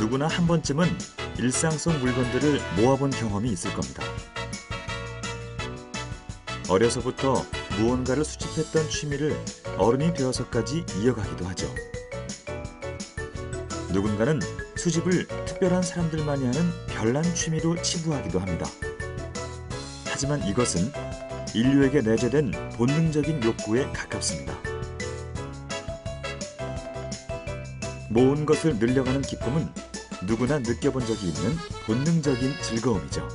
누구나 한 번쯤은 일상속 물건들을 모아본 경험이 있을 겁니다. 어려서부터 무언가를 수집했던 취미를 어른이 되어서까지 이어가기도 하죠. 누군가는 수집을 특별한 사람들만이 하는 별난 취미로 치부하기도 합니다. 하지만 이것은 인류에게 내재된 본능적인 욕구에 가깝습니다. 모은 것을 늘려가는 기쁨은 누구나 느껴본 적이 있는 본능적인 즐거움이죠.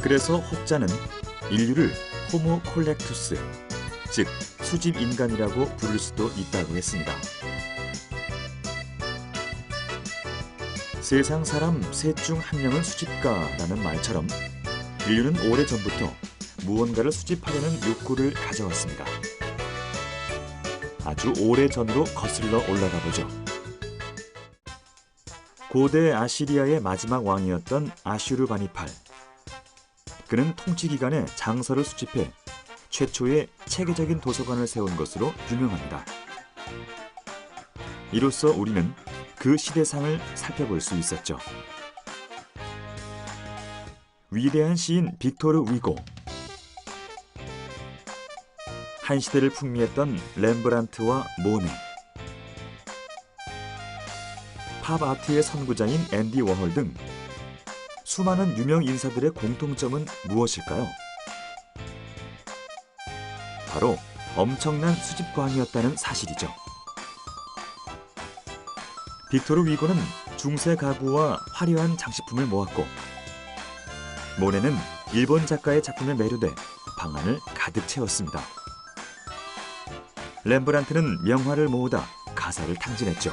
그래서 혹자는 인류를 호모 콜렉투스, 즉 수집 인간이라고 부를 수도 있다고 했습니다. 세상 사람 셋 중 한 명은 수집가라는 말처럼 인류는 오래전부터 무언가를 수집하려는 욕구를 가져왔습니다. 아주 오래전으로 거슬러 올라가 보죠. 고대 아시리아의 마지막 왕이었던 아슈르바니팔. 그는 통치 기간에 장서를 수집해 최초의 체계적인 도서관을 세운 것으로 유명합니다. 이로써 우리는 그 시대상을 살펴볼 수 있었죠. 위대한 시인 빅토르 위고, 한 시대를 풍미했던 렘브란트와 모네, 팝 아트의 선구자인 앤디 워홀 등 수많은 유명 인사들의 공통점은 무엇일까요? 바로 엄청난 수집광이었다는 사실이죠. 빅토르 위고는 중세 가구와 화려한 장식품을 모았고, 모네는 일본 작가의 작품에 매료돼 방안을 가득 채웠습니다. 렘브란트는 명화를 모으다 가사를 탕진했죠.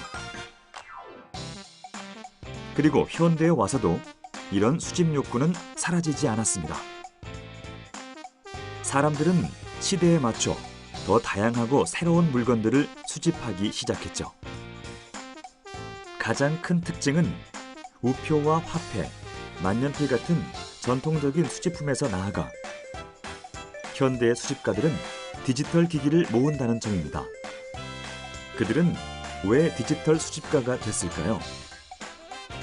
그리고 현대에 와서도 이런 수집 욕구는 사라지지 않았습니다. 사람들은 시대에 맞춰 더 다양하고 새로운 물건들을 수집하기 시작했죠. 가장 큰 특징은 우표와 화폐, 만년필 같은 전통적인 수집품에서 나아가 현대의 수집가들은 디지털 기기를 모은다는 점입니다. 그들은 왜 디지털 수집가가 됐을까요?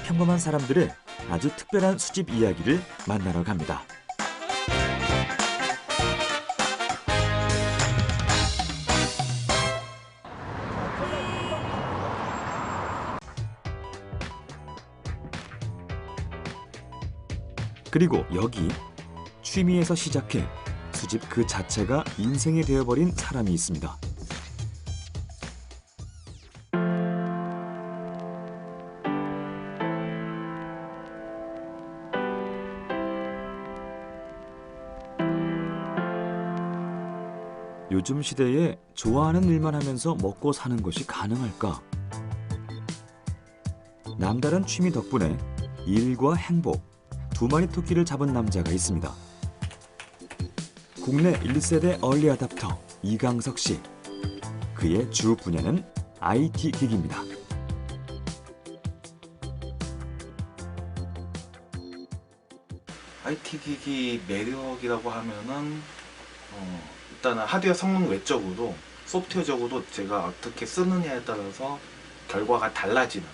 평범한 사람들의 아주 특별한 수집 이야기를 만나러 갑니다. 그리고 여기 취미에서 시작해 수집 그 자체가 인생이 되어버린 사람이 있습니다. 요즘 시대에 좋아하는 일만 하면서 먹고 사는 것이 가능할까? 남다른 취미 덕분에 일과 행복, 두 마리 토끼를 잡은 남자가 있습니다. 국내 1세대 얼리 어답터 이강석 씨. 그의 주 분야는 IT 기기입니다. IT 기기 매력이라고 하면은 일단은 하드웨어 성능 외적으로 소프트웨어적으로 제가 어떻게 쓰느냐에 따라서 결과가 달라지는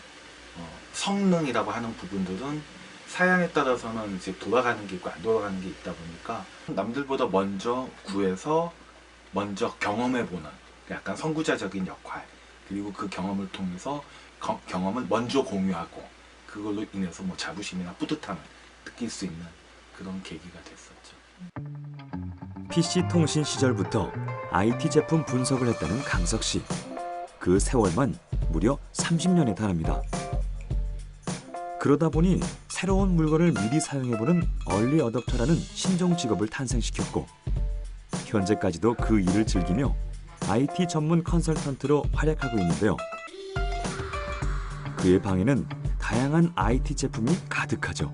성능이라고 하는 부분들은 사양에 따라서는 이제 돌아가는 게 있고 안 돌아가는 게 있다 보니까 남들보다 먼저 구해서 먼저 경험해보는 약간 선구자적인 역할, 그리고 그 경험을 통해서 경험을 먼저 공유하고 그걸로 인해서 뭐 자부심이나 뿌듯함을 느낄 수 있는 그런 계기가 됐었죠. PC 통신 시절부터 IT 제품 분석을 했다는 강석 씨. 그 세월만 무려 30년에 달합니다. 그러다 보니 새로운 물건을 미리 사용해보는 얼리 어댑터라는 신종 직업을 탄생시켰고, 현재까지도 그 일을 즐기며 IT 전문 컨설턴트로 활약하고 있는데요. 그의 방에는 다양한 IT 제품이 가득하죠.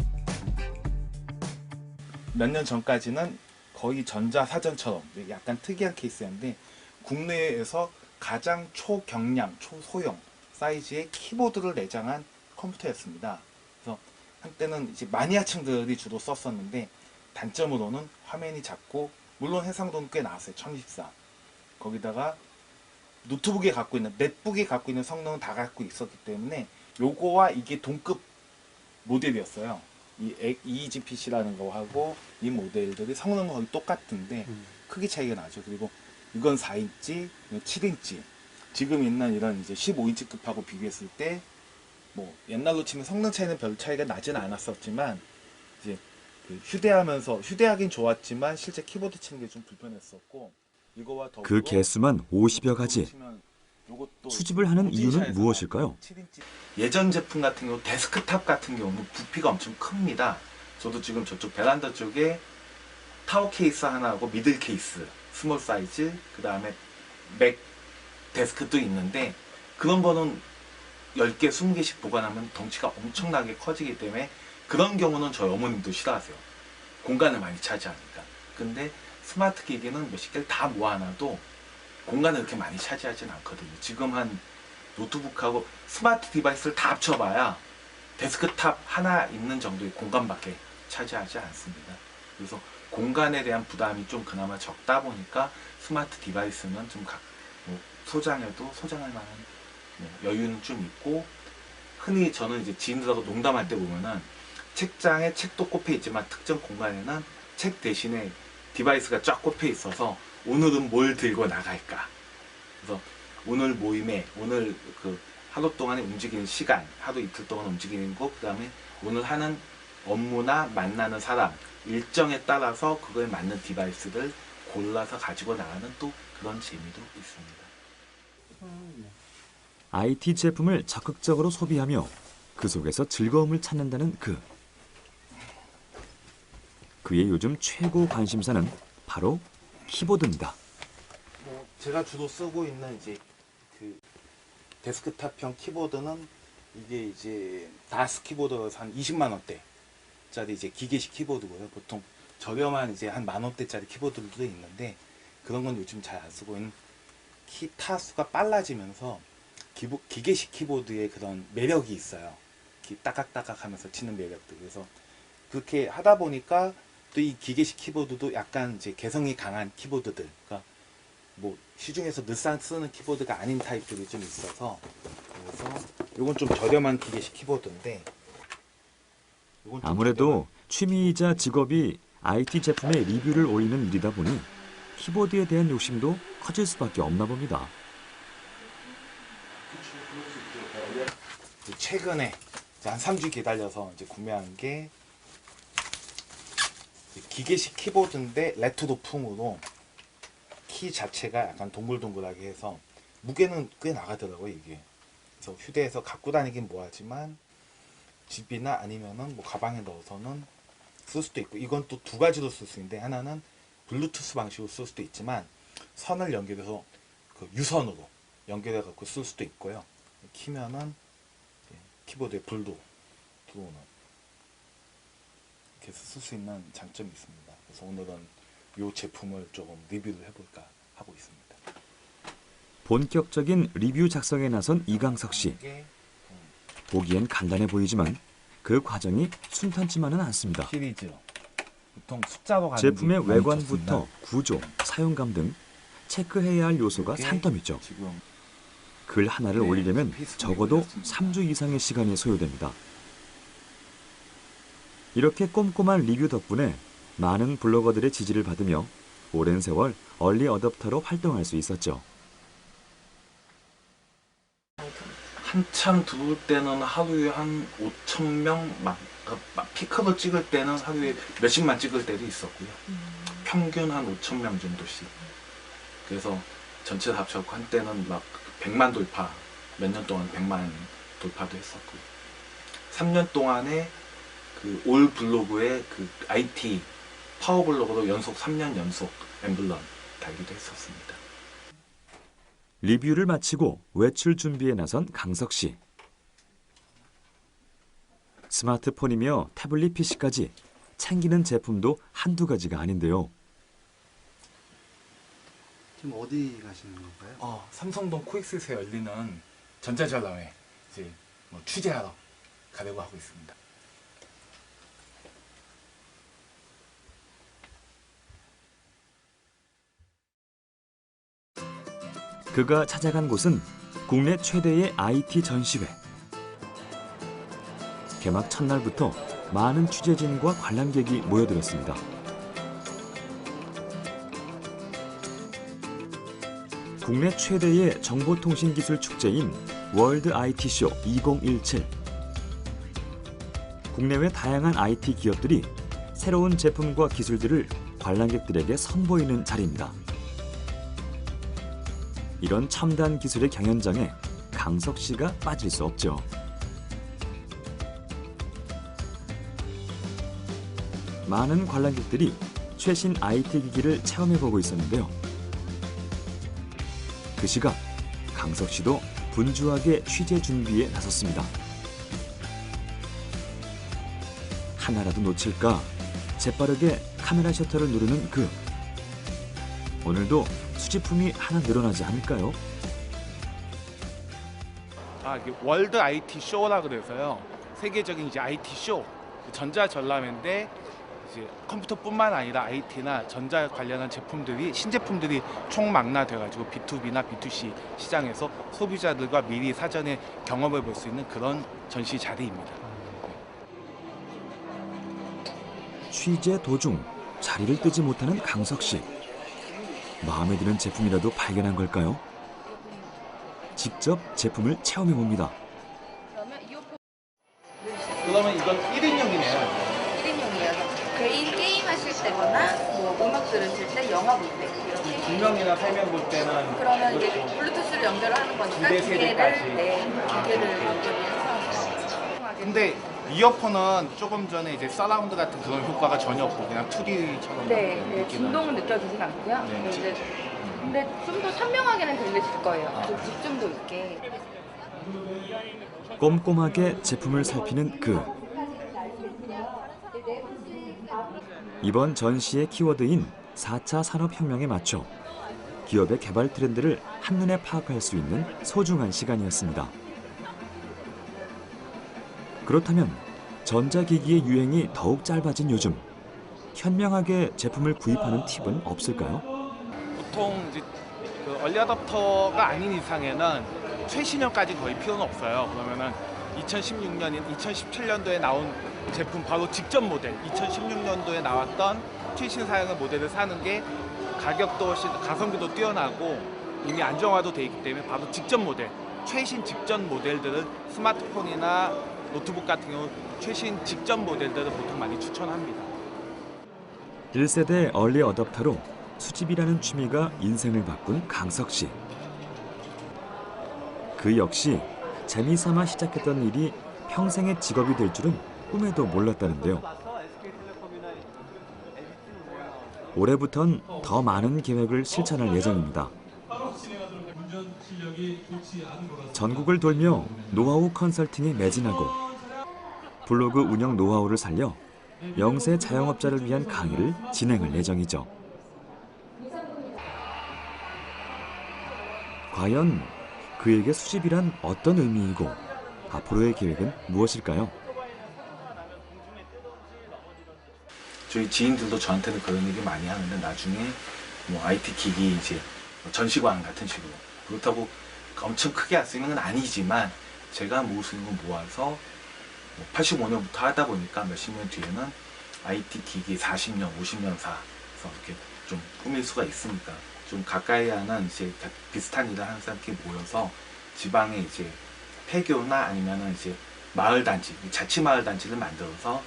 몇 년 전까지는 거의 전자사전처럼 약간 특이한 케이스였는데, 국내에서 가장 초경량, 초소형 사이즈의 키보드를 내장한 컴퓨터였습니다. 그래서 한때는 이제 마니아층들이 주로 썼었는데, 단점으로는 화면이 작고, 물론 해상도는 꽤 나왔어요. 1024. 거기다가 노트북이 갖고 있는, 넷북이 갖고 있는 성능은 다 갖고 있었기 때문에 요거와 이게 동급 모델이었어요. 이 EGPC라는 거하고 이 모델들이 성능은 거의 똑같은데 크기 차이가 나죠. 그리고 이건 4인치, 이건 7인치. 지금 있는 이런 이제 15인치급하고 비교했을 때 뭐 옛날로 치면 성능 차이는 별 차이가 나지는 않았었지만 이제 그 휴대하긴 좋았지만 실제 키보드 치는 게 좀 불편했었고 이거와 더불어 그 개수만 50여 가지. 치면 요것도 수집을 하는 이유는 오진샤에서 무엇일까요? 나온 7인치. 예전 제품 같은 경우 데스크탑 같은 경우는 부피가 엄청 큽니다. 저도 지금 저쪽 베란다 쪽에 타워 케이스 하나하고 미들 케이스, 스몰 사이즈, 그 다음에 맥 데스크도 있는데 그런 거는 10개, 20개씩 보관하면 덩치가 엄청나게 커지기 때문에 그런 경우는 저희 어머님도 싫어하세요. 공간을 많이 차지하니까. 근데 스마트 기기는 몇십 개를 다 모아놔도 공간을 그렇게 많이 차지하진 않거든요. 지금 한 노트북하고 스마트 디바이스를 다 합쳐봐야 데스크탑 하나 있는 정도의 공간밖에 차지하지 않습니다. 그래서 공간에 대한 부담이 좀 그나마 적다 보니까 스마트 디바이스는 좀 소장해도 소장할 만한 여유는 좀 있고, 흔히 저는 이제 지인들하고 농담할 때 보면은 책장에 책도 꼽혀 있지만 특정 공간에는 책 대신에 디바이스가 쫙 꼽혀 있어서 오늘은 뭘 들고 나갈까, 그래서 오늘 모임에 오늘 그 하루 동안에 움직이는 시간, 하루 이틀 동안 움직이는 것, 그 다음에 오늘 하는 업무나 만나는 사람 일정에 따라서 그거에 맞는 디바이스를 골라서 가지고 나가는 또 그런 재미도 있습니다. IT 제품을 적극적으로 소비하며 그 속에서 즐거움을 찾는다는 그의 요즘 최고 관심사는 바로 키보드입니다. 제가 주로 쓰고 있는 이제 그 데스크탑형 키보드는 이게 이제 다스 키보드에서 한 20만 원대짜리 이제 기계식 키보드고요. 보통 저렴한 이제 한 10,000원대짜리 키보드들도 있는데 그런 건 요즘 잘 안 쓰고 있는, 키 타수가 빨라지면서 기계식 키보드의 그런 매력이 있어요. 따깍따깍 하면서 치는 매력도. 그래서 그렇게 하다 보니까 또 이 기계식 키보드도 약간 이제 개성이 강한 키보드들, 그러니까 뭐 시중에서 늘상 쓰는 키보드가 아닌 타입들이 좀 있어서, 그래서 이건 좀 저렴한 기계식 키보드인데, 요건 좀 아무래도 취미이자 직업이 IT 제품의 리뷰를 올리는 일이다 보니 키보드에 대한 욕심도 커질 수밖에 없나 봅니다. 최근에 한 3주 기다려서 이제 구매한 게 기계식 키보드인데 레트로풍으로 키 자체가 약간 동글동글하게 해서 무게는 꽤 나가더라고요, 이게. 그래서 휴대해서 갖고 다니긴 뭐하지만 집이나 아니면은 뭐 가방에 넣어서는 쓸 수도 있고, 이건 또 두 가지로 쓸 수 있는데, 하나는 블루투스 방식으로 쓸 수도 있지만 선을 연결해서 그 유선으로 연결해 갖고 쓸 수도 있고요. 키면은 키보드에 불도 들어오는, 이렇게 해서 쓸 수 있는 장점이 있습니다. 그래서 오늘은 이 제품을 조금 리뷰를 해볼까 하고 있습니다. 본격적인 리뷰 작성에 나선 이강석 씨. 보기엔 간단해 보이지만 그 과정이 순탄치만은 않습니다. 시리즈 보통 숫자로 가는 제품의 게 많이 외관부터 좋습니다. 구조, 사용감 등 체크해야 할 요소가 이게 산더미죠. 지금 글 하나를 네, 올리려면 페이스북에 적어도 올렸습니다. 3주 이상의 시간이 소요됩니다. 이렇게 꼼꼼한 리뷰 덕분에 많은 블로거들의 지지를 받으며 오랜 세월 얼리 어댑터로 활동할 수 있었죠. 한참 들어올 때는 하루에 한 5,000명, 피크를 찍을 때는 하루에 몇십만 찍을 때도 있었고요. 평균 한 5,000명 정도씩. 그래서 전체 합쳐서 한때는 막 100만 돌파, 몇 년 동안 100만 돌파도 했었고요. 3년 동안에 그 올 블로그에 그 IT 파워 블로그로 연속 3년 연속 엠블럼 달기도 했었습니다. 리뷰를 마치고 외출 준비에 나선 강석 씨. 스마트폰이며 태블릿 PC까지 챙기는 제품도 한두 가지가 아닌데요. 지금 어디 가시는 건가요? 삼성동 코엑스에서 열리는 전자전람회 이제 뭐 취재하러 가려고 하고 있습니다. 그가 찾아간 곳은 국내 최대의 IT 전시회. 개막 첫날부터 많은 취재진과 관람객이 모여들었습니다. 국내 최대의 정보통신기술 축제인 월드 IT쇼 2017. 국내외 다양한 IT 기업들이 새로운 제품과 기술들을 관람객들에게 선보이는 자리입니다. 이런 첨단 기술의 경연장에 강석 씨가 빠질 수 없죠. 많은 관람객들이 최신 IT 기기를 체험해보고 있었는데요. 그 시각 강석 씨도 분주하게 취재 준비에 나섰습니다. 하나라도 놓칠까 재빠르게 카메라 셔터를 누르는 그. 오늘도 수집품이 하나 늘어나지 않을까요? 이게 월드 IT 쇼라 그래서요. 세계적인 이제 IT 쇼, 전자전람회인데 이제 컴퓨터뿐만 아니라 IT나 전자 관련한 제품들이 신제품들이 총망라돼가지고 B2B나 B2C 시장에서 소비자들과 미리 사전에 경험해 볼 수 있는 그런 전시 자리입니다. 취재 도중 자리를 뜨지 못하는 강석 씨. 마음에 드는 제품이라도 발견한 걸까요? 직접 제품을 체험해 봅니다. 그러면 이건 1인용이네요. 1인용이어서 개인 게임 하실 때거나 뭐 음악 들으실 때, 영화 볼 때 이렇게. 2명이나 3명 볼 때는 그러면 이제 블루투스를 연결을 하는 거니까 두 대, 세 대까지. 두 개를 연결해서. 근데 이어폰은 조금 전에 이제 서라운드 같은 그런 효과가 전혀 없고 그냥 2D처럼 네, 진동은 느껴지진 않고요. 네. 근데 좀 더 선명하게는 들리실 거예요. 좀 집중도 있게. 꼼꼼하게 제품을 살피는 그. 이번 전시의 키워드인 4차 산업혁명에 맞춰 기업의 개발 트렌드를 한눈에 파악할 수 있는 소중한 시간이었습니다. 그렇다면 전자기기의 유행이 더욱 짧아진 요즘 현명하게 제품을 구입하는 팁은 없을까요? 보통 이제 그 얼리어답터가 아닌 이상에는 최신형까지 거의 필요는 없어요. 그러면은 2016년인 2017년도에 나온 제품 바로 직전 모델, 2016년도에 나왔던 최신 사양의 모델을 사는 게 가격도 훨씬 가성비도 뛰어나고 이미 안정화도 돼 있기 때문에 바로 직전 모델, 최신 직전 모델들을 스마트폰이나 노트북 같은 경우 최신 직전 모델들을 보통 많이 추천합니다. 1세대 얼리 어댑터로 수집이라는 취미가 인생을 바꾼 강석 씨. 그 역시 재미삼아 시작했던 일이 평생의 직업이 될 줄은 꿈에도 몰랐다는데요. 올해부턴 더 많은 계획을 실천할 예정입니다. 전국을 돌며 노하우 컨설팅에 매진하고 블로그 운영 노하우를 살려 영세 자영업자를 위한 강의를 진행할 예정이죠. 과연 그에게 수집이란 어떤 의미이고 앞으로의 계획은 무엇일까요? 저희 지인들도 저한테는 그런 얘기 많이 하는데 나중에 뭐 IT 기기 이제 전시관 같은 식으로 그렇다고 엄청 크게 안 쓰는 건 아니지만 제가 모을 수 있는 거 모아서 85년부터 하다 보니까 몇십 년 뒤에는 IT 기기 40년, 50년 사서 이렇게 좀 꾸밀 수가 있으니까 좀 가까이 하는 이제 비슷한 일을 하는 사람끼리 모여서 지방에 이제 폐교나 아니면은 이제 마을 단지, 자치 마을 단지를 만들어서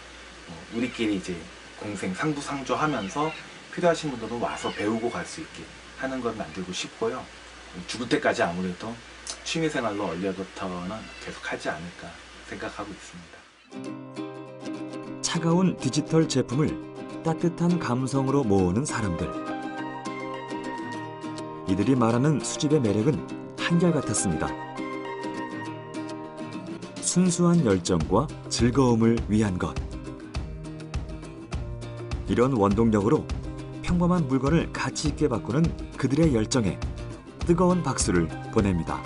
우리끼리 이제 공생 상부상조하면서 필요하신 분들은 와서 배우고 갈 수 있게 하는 걸 만들고 싶고요. 죽을 때까지 아무래도 취미생활로 얼리어답터는 계속 하지 않을까 생각하고 있습니다. 차가운 디지털 제품을 따뜻한 감성으로 모으는 사람들. 이들이 말하는 수집의 매력은 한결같았습니다. 순수한 열정과 즐거움을 위한 것. 이런 원동력으로 평범한 물건을 가치 있게 바꾸는 그들의 열정에 뜨거운 박수를 보냅니다.